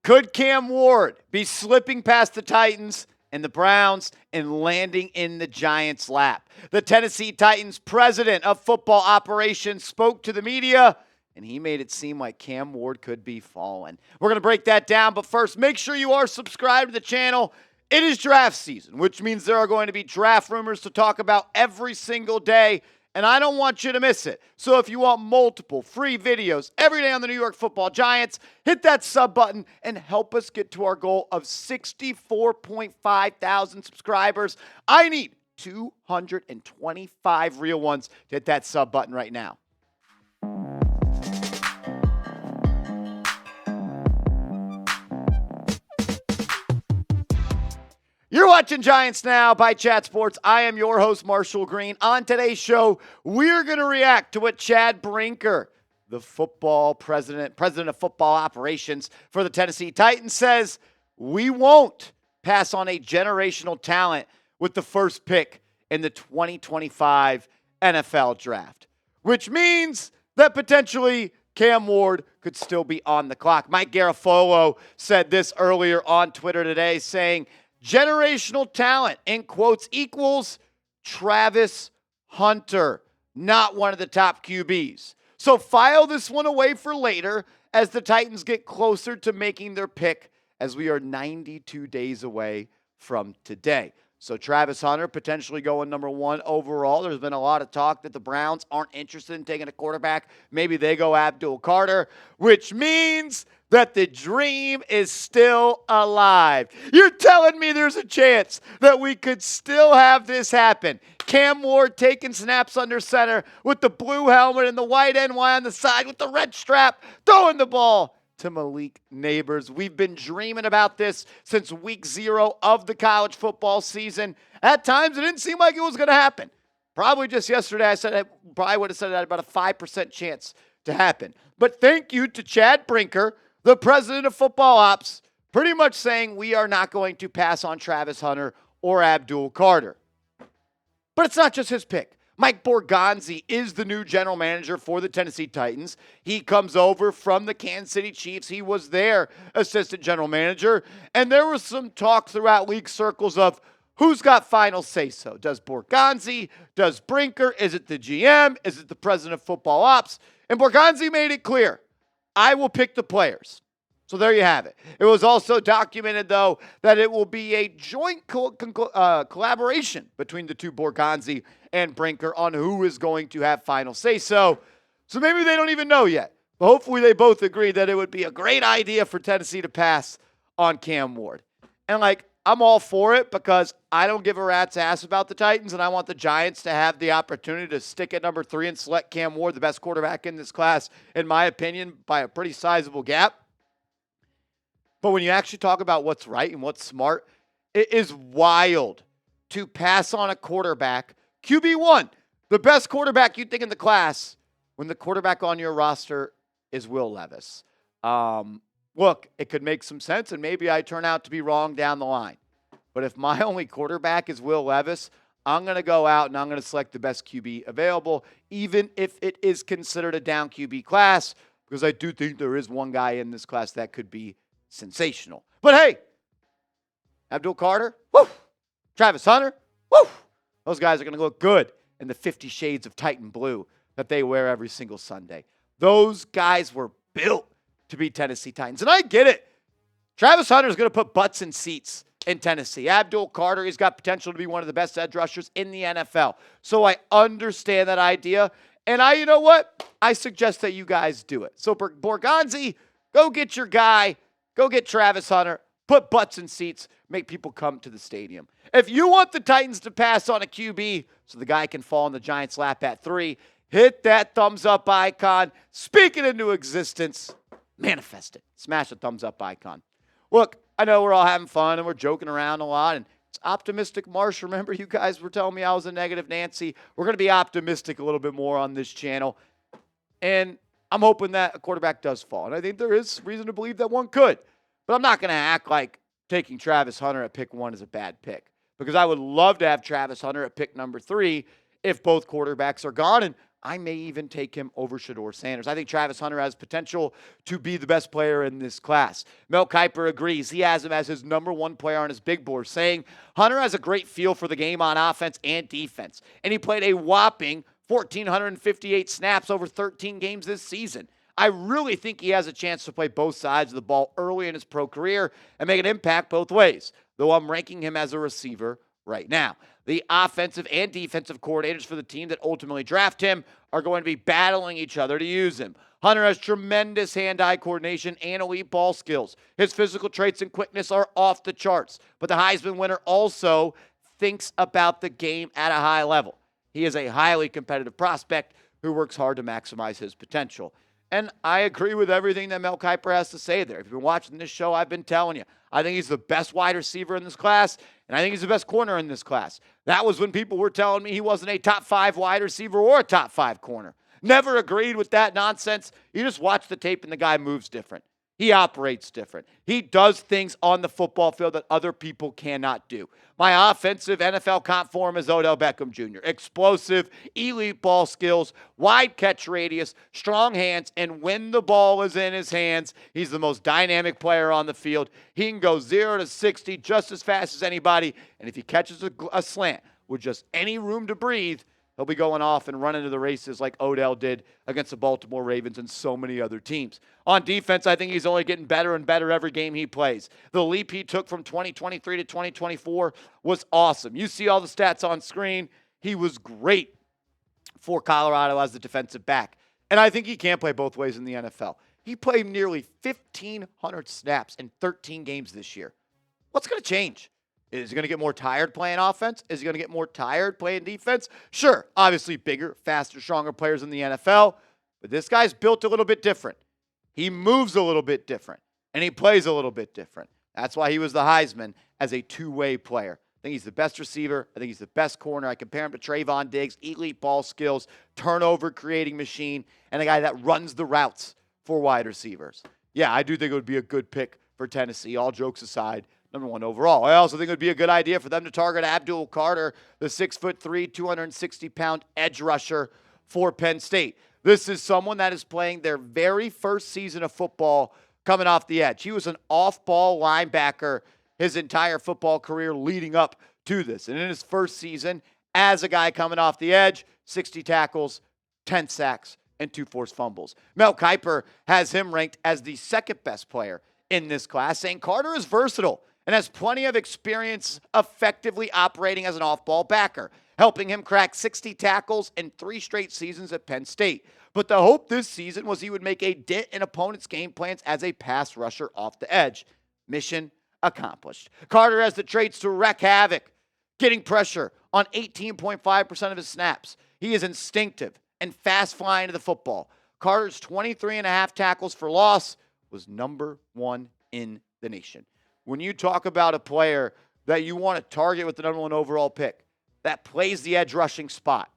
Could Cam Ward be slipping past the Titans and the Browns and landing in the Giants' lap? The Tennessee Titans president of football operations spoke to the media, and he made it seem like Cam Ward could be falling. We're going to break that down, but first, make sure you are subscribed to the channel. It is draft season, which means there are going to be draft rumors to talk about every single day, and I don't want you to miss it. So if you want multiple free videos every day on the New York Football Giants, hit that sub button and help us get to our goal of 64.5 thousand subscribers. I need 225 real ones to hit that sub button right now. You're watching Giants Now by Chat Sports. I am your host, Marshall Green. On today's show, we're going to react to what Chad Brinker, the football president of football operations for the Tennessee Titans, says we won't pass on a generational talent with the first pick in the 2025 NFL draft, which means that potentially Cam Ward could still be on the clock. Mike Garafolo said this earlier on Twitter today, saying, generational talent, in quotes, equals Travis Hunter, not one of the top QBs. So file this one away for later as the Titans get closer to making their pick, as we are 92 days away from today. So Travis Hunter potentially going number 1 overall. There's been a lot of talk that the Browns aren't interested in taking a quarterback. Maybe they go Abdul Carter, which means that the dream is still alive. You're telling me there's a chance that we could still have this happen. Cam Ward taking snaps under center with the blue helmet and the white NY on the side with the red strap, throwing the ball to Malik Neighbors. We've been dreaming about this since week 0 of the college football season. At times, it didn't seem like it was going to happen. Probably just yesterday, I said I probably would have said it had about a 5% chance to happen. But thank you to Chad Brinker, the president of football ops, pretty much saying we are not going to pass on Travis Hunter or Abdul Carter. But it's not just his pick. Mike Borgonzi is the new general manager for the Tennessee Titans. He comes over from the Kansas City Chiefs. He was their assistant general manager. And there was some talk throughout league circles of who's got final say-so. Does Borgonzi? Does Brinker? Is it the GM? Is it the president of football ops? And Borgonzi made it clear, I will pick the players. So there you have it. It was also documented, though, that it will be a joint collaboration between the two, Borgonzi and Brinker, on who is going to have final say-so. So maybe they don't even know yet. But hopefully they both agree that it would be a great idea for Tennessee to pass on Cam Ward. And, I'm all for it because I don't give a rat's ass about the Titans, and I want the Giants to have the opportunity to stick at number 3 and select Cam Ward, the best quarterback in this class, in my opinion, by a pretty sizable gap. But when you actually talk about what's right and what's smart, it is wild to pass on a quarterback, QB1, the best quarterback you think in the class, when the quarterback on your roster is Will Levis. Look, it could make some sense, and maybe I turn out to be wrong down the line. But if my only quarterback is Will Levis, I'm going to go out and I'm going to select the best QB available, even if it is considered a down QB class, because I do think there is one guy in this class that could be sensational. But hey, Abdul Carter, woo! Travis Hunter, woo! Those guys are going to look good in the 50 shades of Titan blue that they wear every single Sunday. Those guys were built to be Tennessee Titans. And I get it. Travis Hunter is going to put butts in seats in Tennessee. Abdul Carter, he's got potential to be one of the best edge rushers in the NFL. So I understand that idea. And you know what? I suggest that you guys do it. So Borgonzi, go get your guy. Go get Travis Hunter. Put butts in seats. Make people come to the stadium. If you want the Titans to pass on a QB so the guy can fall in the Giants' lap at 3, hit that thumbs up icon. Speak it into existence. Manifest it. Smash the thumbs up icon. Look, I know we're all having fun and we're joking around a lot, and it's optimistic Marsh. Remember, you guys were telling me I was a negative Nancy. We're going to be optimistic a little bit more on this channel. And I'm hoping that a quarterback does fall. And I think there is reason to believe that one could. But I'm not going to act like taking Travis Hunter at pick 1 is a bad pick, because I would love to have Travis Hunter at pick number 3 if both quarterbacks are gone. And I may even take him over Shedeur Sanders. I think Travis Hunter has potential to be the best player in this class. Mel Kiper agrees. He has him as his number one player on his big board, saying Hunter has a great feel for the game on offense and defense, and he played a whopping 1,458 snaps over 13 games this season. I really think he has a chance to play both sides of the ball early in his pro career and make an impact both ways, though I'm ranking him as a receiver right now. The offensive and defensive coordinators for the team that ultimately draft him are going to be battling each other to use him. Hunter has tremendous hand-eye coordination and elite ball skills. His physical traits and quickness are off the charts, but the Heisman winner also thinks about the game at a high level. He is a highly competitive prospect who works hard to maximize his potential. And I agree with everything that Mel Kiper has to say there. If you've been watching this show, I've been telling you, I think he's the best wide receiver in this class, and I think he's the best corner in this class. That was when people were telling me he wasn't a top 5 wide receiver or a top 5 corner. Never agreed with that nonsense. You just watch the tape and the guy moves different. He operates different. He does things on the football field that other people cannot do. My offensive NFL comp for him is Odell Beckham Jr. Explosive, elite ball skills, wide catch radius, strong hands, and when the ball is in his hands, he's the most dynamic player on the field. He can go 0 to 60 just as fast as anybody, and if he catches a slant with just any room to breathe, he'll be going off and running to the races like Odell did against the Baltimore Ravens and so many other teams. On defense, I think he's only getting better and better every game he plays. The leap he took from 2023 to 2024 was awesome. You see all the stats on screen. He was great for Colorado as the defensive back. And I think he can play both ways in the NFL. He played nearly 1,500 snaps in 13 games this year. What's going to change? Is he going to get more tired playing offense? Is he going to get more tired playing defense? Sure, obviously bigger, faster, stronger players in the NFL, but this guy's built a little bit different. He moves a little bit different, and he plays a little bit different. That's why he was the Heisman as a two-way player. I think he's the best receiver. I think he's the best corner. I compare him to Trayvon Diggs, elite ball skills, turnover-creating machine, and a guy that runs the routes for wide receivers. Yeah, I do think it would be a good pick for Tennessee, all jokes aside. Number 1 overall. I also think it would be a good idea for them to target Abdul Carter, the 6'3", 260-pound edge rusher for Penn State. This is someone that is playing their very first season of football coming off the edge. He was an off-ball linebacker his entire football career leading up to this. And in his first season, as a guy coming off the edge, 60 tackles, 10 sacks, and 2 forced fumbles. Mel Kiper has him ranked as the second best player in this class, saying Carter is versatile and has plenty of experience effectively operating as an off-ball backer, helping him crack 60 tackles in 3 straight seasons at Penn State. But the hope this season was he would make a dent in opponents' game plans as a pass rusher off the edge. Mission accomplished. Carter has the traits to wreak havoc, getting pressure on 18.5% of his snaps. He is instinctive and fast flying to the football. Carter's 23.5 tackles for loss was number 1 in the nation. When you talk about a player that you want to target with the number 1 overall pick that plays the edge rushing spot,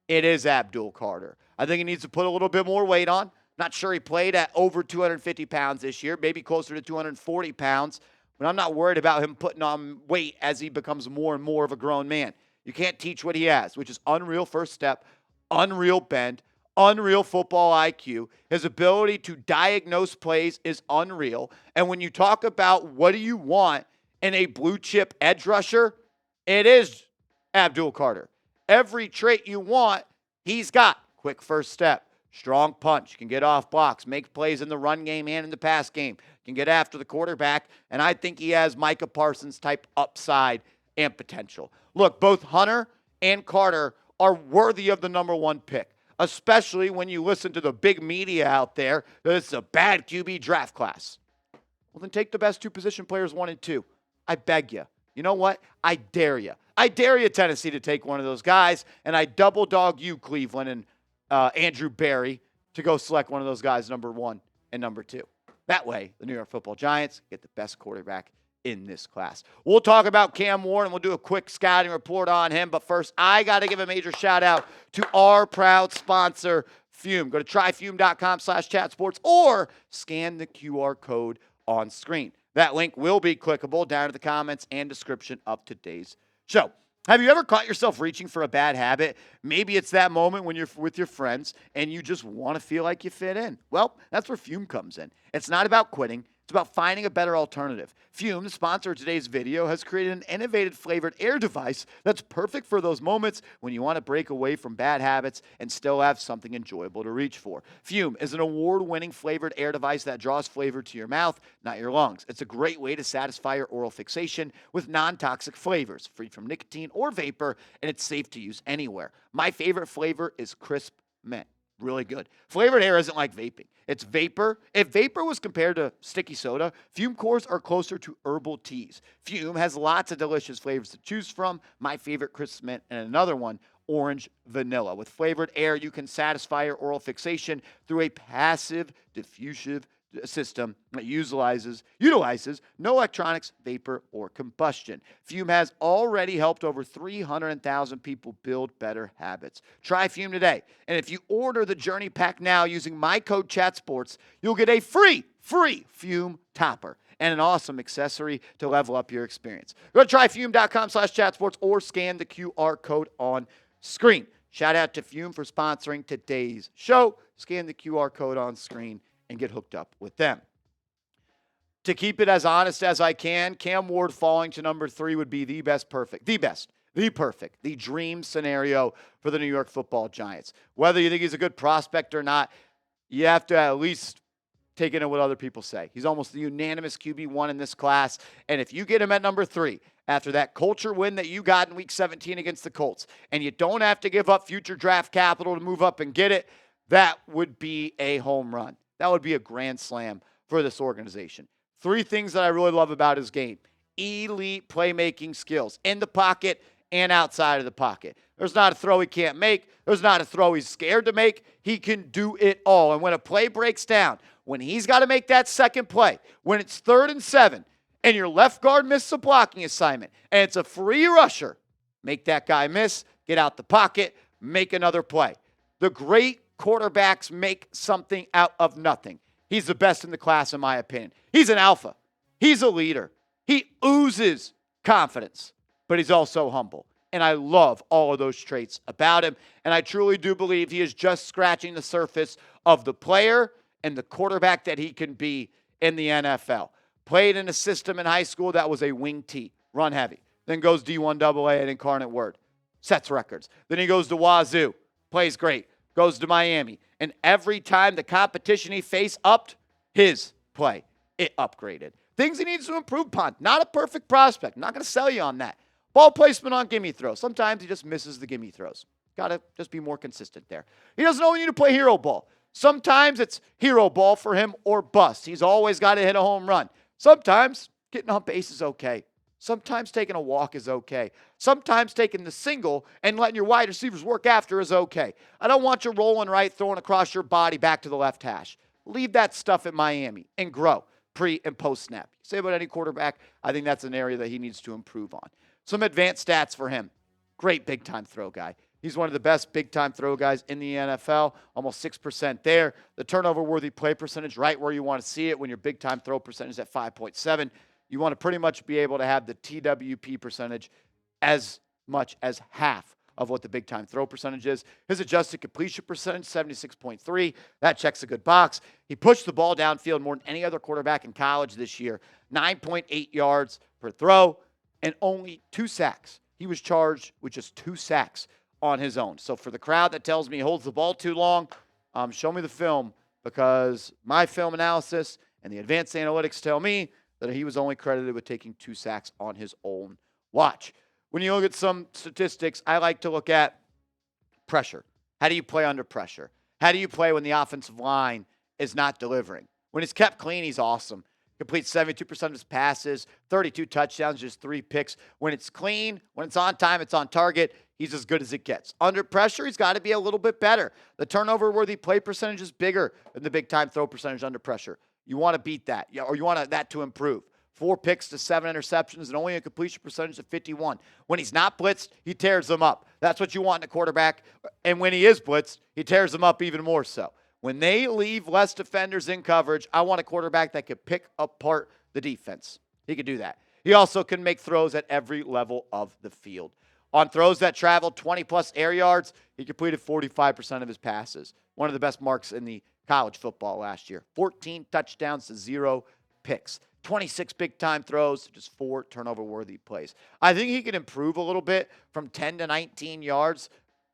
it is Abdul Carter. I think he needs to put a little bit more weight on. Not sure he played at over 250 pounds this year, maybe closer to 240 pounds, but I'm not worried about him putting on weight as he becomes more and more of a grown man. You can't teach what he has, which is unreal first step, unreal bend, unreal football IQ. His ability to diagnose plays is unreal. And when you talk about what do you want in a blue chip edge rusher, it is Abdul Carter. Every trait you want, he's got. Quick first step, strong punch, can get off blocks, make plays in the run game and in the pass game, can get after the quarterback, and I think he has Micah Parsons type upside and potential. Look, both Hunter and Carter are worthy of the number 1 pick, especially when you listen to the big media out there that it's a bad QB draft class. Well, then take the best 2 position players, 1 and 2. I beg you. You know what? I dare you. I dare you, Tennessee, to take one of those guys, and I double dog you, Cleveland, and Andrew Berry, to go select one of those guys, number 1 and number 2. That way, the New York Football Giants get the best quarterback in this class. We'll talk about Cam Ward, and we'll do a quick scouting report on him. But first, I got to give a major shout-out to our proud sponsor, Fume. Go to tryfume.com/chatsports or scan the QR code on screen. That link will be clickable down in the comments and description of today's show. Have you ever caught yourself reaching for a bad habit? Maybe it's that moment when you're with your friends and you just want to feel like you fit in. Well, that's where Fume comes in. It's not about quitting. It's about finding a better alternative. Fume, the sponsor of today's video, has created an innovative flavored air device that's perfect for those moments when you want to break away from bad habits and still have something enjoyable to reach for. Fume is an award-winning flavored air device that draws flavor to your mouth, not your lungs. It's a great way to satisfy your oral fixation with non-toxic flavors, free from nicotine or vapor, and it's safe to use anywhere. My favorite flavor is crisp mint. Really good. Flavored air isn't like vaping. It's vapor. If vapor was compared to sticky soda, Fume cores are closer to herbal teas. Fume has lots of delicious flavors to choose from. My favorite, crisp mint, and another one, orange vanilla. With flavored air, you can satisfy your oral fixation through a passive diffusive system that utilizes no electronics, vapor, or combustion. Fume has already helped over 300,000 people build better habits. Try Fume today. And if you order the Journey Pack now using my code ChatSports, you'll get a free Fume topper and an awesome accessory to level up your experience. Go to tryfume.com/chatsports or scan the QR code on screen. Shout out to Fume for sponsoring today's show. Scan the QR code on screen and get hooked up with them. To keep it as honest as I can, Cam Ward falling to number 3 would be the perfect, the dream scenario for the New York Football Giants. Whether you think he's a good prospect or not, you have to at least take into what other people say. He's almost the unanimous QB1 in this class, and if you get him at number 3, after that culture win that you got in Week 17 against the Colts, and you don't have to give up future draft capital to move up and get it, that would be a home run. That would be a grand slam for this organization. 3 things that I really love about his game. Elite playmaking skills in the pocket and outside of the pocket. There's not a throw he can't make. There's not a throw he's scared to make. He can do it all. And when a play breaks down, when he's got to make that second play, when it's 3rd and 7, and your left guard missed a blocking assignment, and it's a free rusher, make that guy miss, get out the pocket, make another play. The great quarterbacks make something out of nothing. He's the best in the class, in my opinion. He's an alpha. He's a leader. He oozes confidence, but he's also humble. And I love all of those traits about him. And I truly do believe he is just scratching the surface of the player and the quarterback that he can be in the NFL. Played in a system in high school that was a wing T, run heavy. Then goes D1 AA at Incarnate Word. Sets records. Then he goes to Wazoo. Plays great. Goes to Miami. And every time the competition he faced upped his play, it upgraded. Things he needs to improve upon. Not a perfect prospect. I'm not going to sell you on that. Ball placement on gimme throws. Sometimes he just misses the gimme throws. Got to just be more consistent there. He doesn't only need to play hero ball. Sometimes it's hero ball for him or bust. He's always got to hit a home run. Sometimes getting on base is okay. Sometimes taking a walk is okay. Sometimes taking the single and letting your wide receivers work after is okay. I don't want you rolling right, throwing across your body back to the left hash. Leave that stuff at Miami and grow pre and post snap. Say about any quarterback, I think that's an area that he needs to improve on. Some advanced stats for him. Great big-time throw guy. He's one of the best big-time throw guys in the NFL, almost 6% there. The turnover-worthy play percentage right where you want to see it when your big-time throw percentage is at 5.7. You want to pretty much be able to have the TWP percentage as much as half of what the big-time throw percentage is. His adjusted completion percentage, 76.3. That checks a good box. He pushed the ball downfield more than any other quarterback in college this year. 9.8 yards per throw and only 2 sacks. He was charged with just 2 sacks on his own. So for the crowd that tells me he holds the ball too long, show me the film, because my film analysis and the advanced analytics tell me that he was only credited with taking 2 sacks on his own watch. When you look at some statistics, I like to look at pressure. How do you play under pressure? How do you play when the offensive line is not delivering? When he's kept clean, he's awesome. Completes 72% of his passes, 32 touchdowns, just 3 picks. When it's clean, when it's on time, it's on target, he's as good as it gets. Under pressure, he's got to be a little bit better. The turnover-worthy play percentage is bigger than the big-time throw percentage under pressure. You want to beat that, or you want that to improve. 4 picks to 7 interceptions and only a completion percentage of 51. When he's not blitzed, he tears them up. That's what you want in a quarterback. And when he is blitzed, he tears them up even more so. When they leave less defenders in coverage, I want a quarterback that could pick apart the defense. He could do that. He also can make throws at every level of the field. On throws that traveled 20-plus air yards, he completed 45% of his passes. One of the best marks in the college football last year. 14 touchdowns to 0 picks. 26 big-time throws, just 4 turnover-worthy plays. I think he can improve a little bit from 10 to 19 yards.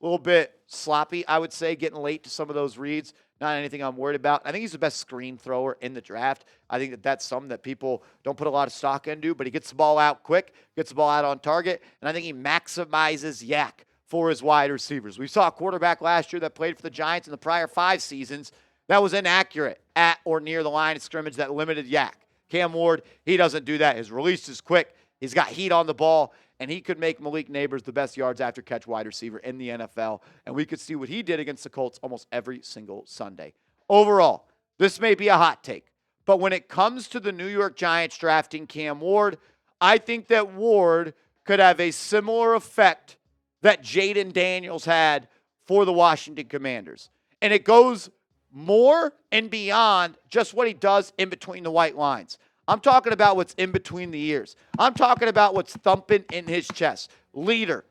A little bit sloppy, I would say, getting late to some of those reads. Not anything I'm worried about. I think he's the best screen thrower in the draft. I think that's something that people don't put a lot of stock into, but he gets the ball out quick, gets the ball out on target, and I think he maximizes yak for his wide receivers. We saw a quarterback last year that played for the Giants in the prior 5 seasons that was inaccurate at or near the line of scrimmage that limited yak. Cam Ward, he doesn't do that. His release is quick. He's got heat on the ball, and he could make Malik Neighbors the best yards after catch wide receiver in the NFL. And we could see what he did against the Colts almost every single Sunday. Overall, this may be a hot take, but when it comes to the New York Giants drafting Cam Ward, I think that Ward could have a similar effect that Jaden Daniels had for the Washington Commanders. And it goes more and beyond just what he does in between the white lines. I'm talking about what's in between the ears. I'm talking about what's thumping in his chest. Leader,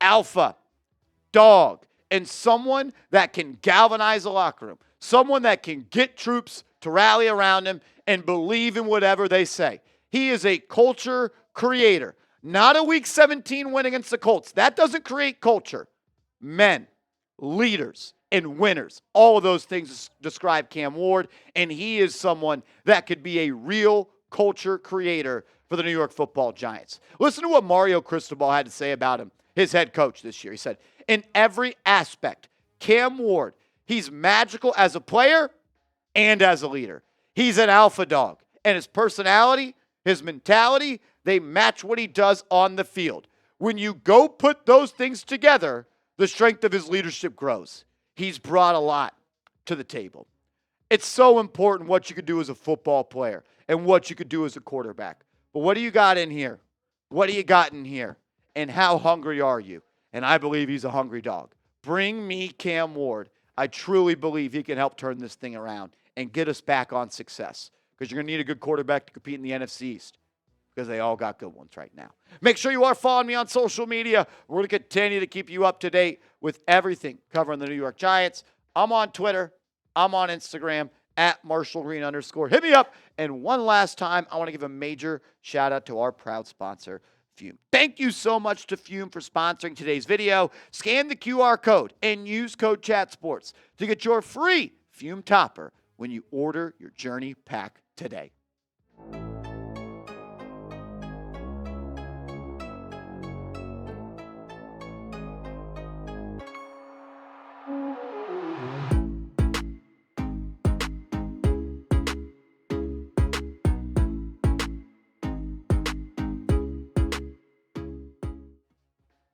alpha, dog, and someone that can galvanize the locker room. Someone that can get troops to rally around him and believe in whatever they say. He is a culture creator. Not a Week 17 win against the Colts. That doesn't create culture. Men, leaders, and winners. All of those things describe Cam Ward, and he is someone that could be a real culture creator for the New York Football Giants. Listen to what Mario Cristobal had to say about him, his head coach this year. He said, in every aspect, Cam Ward, he's magical as a player and as a leader. He's an alpha dog, and his personality, his mentality, they match what he does on the field. When you go put those things together, the strength of his leadership grows. He's brought a lot to the table. It's so important what you could do as a football player and what you could do as a quarterback. But what do you got in here? What do you got in here? And how hungry are you? And I believe he's a hungry dog. Bring me Cam Ward. I truly believe he can help turn this thing around and get us back on success. Because you're going to need a good quarterback to compete in the NFC East. Because they all got good ones right now. Make sure you are following me on social media. We're going to continue to keep you up to date with everything covering the New York Giants. I'm on Twitter. I'm on Instagram at @MarshallGreen_. Hit me up. And one last time, I want to give a major shout out to our proud sponsor, Fume. Thank you so much to Fume for sponsoring today's video. Scan the QR code and use code ChatSports to get your free Fume topper when you order your Journey pack today.